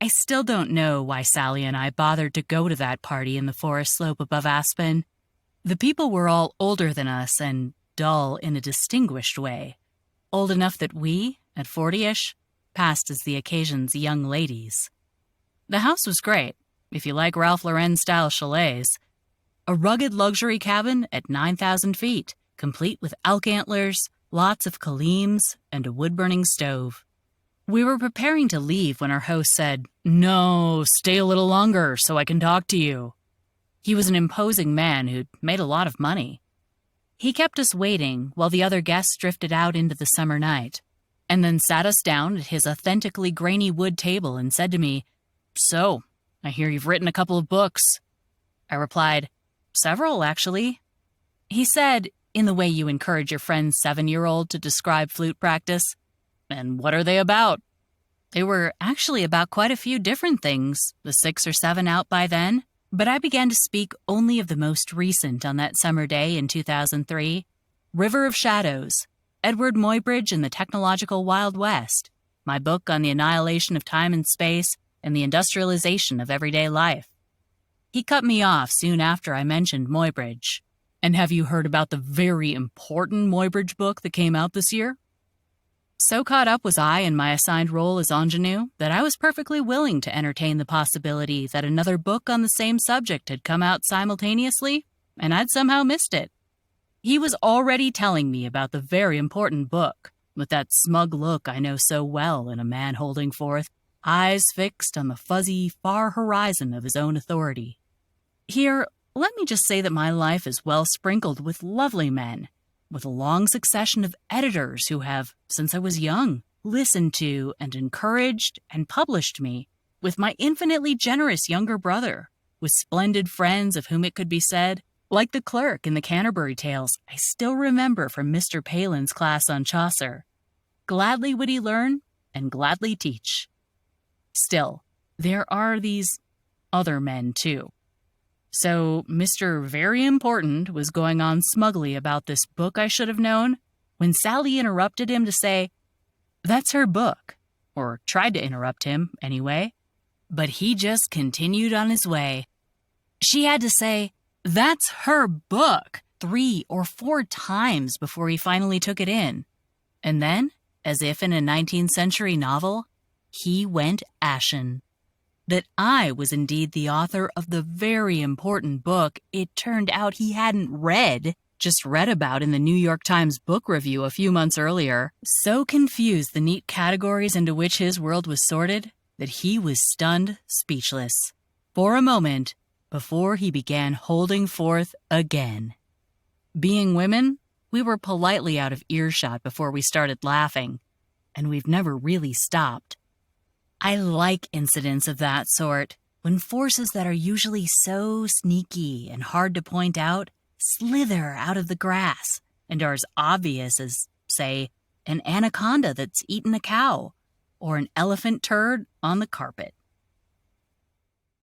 I still don't know why Sally and I bothered to go to that party in the forest slope above Aspen. The people were all older than us and dull in a distinguished way. Old enough that we, at 40-ish, passed as the occasion's young ladies. The house was great, if you like Ralph Lauren-style chalets. A rugged luxury cabin at 9,000 feet, complete with elk antlers, lots of kaleems, and a wood-burning stove. We were preparing to leave when our host said, "No, stay a little longer so I can talk to you." He was an imposing man who'd made a lot of money. He kept us waiting while the other guests drifted out into the summer night, and then sat us down at his authentically grainy wood table and said to me, "So, I hear you've written a couple of books." I replied, "Several, actually." He said, in the way you encourage your friend's 7-year-old to describe flute practice, "And what are they about?" They were actually about quite a few different things, the 6 or 7 out by then, but I began to speak only of the most recent on that summer day in 2003, River of Shadows, Edward Muybridge and the Technological Wild West, my book on the annihilation of time and space and the industrialization of everyday life. He cut me off soon after I mentioned Muybridge. "And have you heard about the very important Muybridge book that came out this year?" So caught up was I in my assigned role as ingenue that I was perfectly willing to entertain the possibility that another book on the same subject had come out simultaneously, and I'd somehow missed it. He was already telling me about the very important book, with that smug look I know so well in a man holding forth, eyes fixed on the fuzzy, far horizon of his own authority. Here, let me just say that my life is well sprinkled with lovely men, with a long succession of editors who have, since I was young, listened to and encouraged and published me, with my infinitely generous younger brother, with splendid friends of whom it could be said, like the clerk in the Canterbury Tales I still remember from Mr. Palin's class on Chaucer. Gladly would he learn and gladly teach. Still, there are these other men, too. So Mr. Very Important was going on smugly about this book I should have known when Sally interrupted him to say, "That's her book," or tried to interrupt him, anyway. But he just continued on his way. She had to say, "That's her book," 3 or 4 times before he finally took it in. And then, as if in a 19th century novel, he went ashen. That I was indeed the author of the very important book it turned out he hadn't read, just read about in the New York Times book review a few months earlier, so confused the neat categories into which his world was sorted that he was stunned speechless, for a moment, before he began holding forth again. Being women, we were politely out of earshot before we started laughing, and we've never really stopped. I like incidents of that sort, when forces that are usually so sneaky and hard to point out slither out of the grass and are as obvious as, say, an anaconda that's eaten a cow or an elephant turd on the carpet.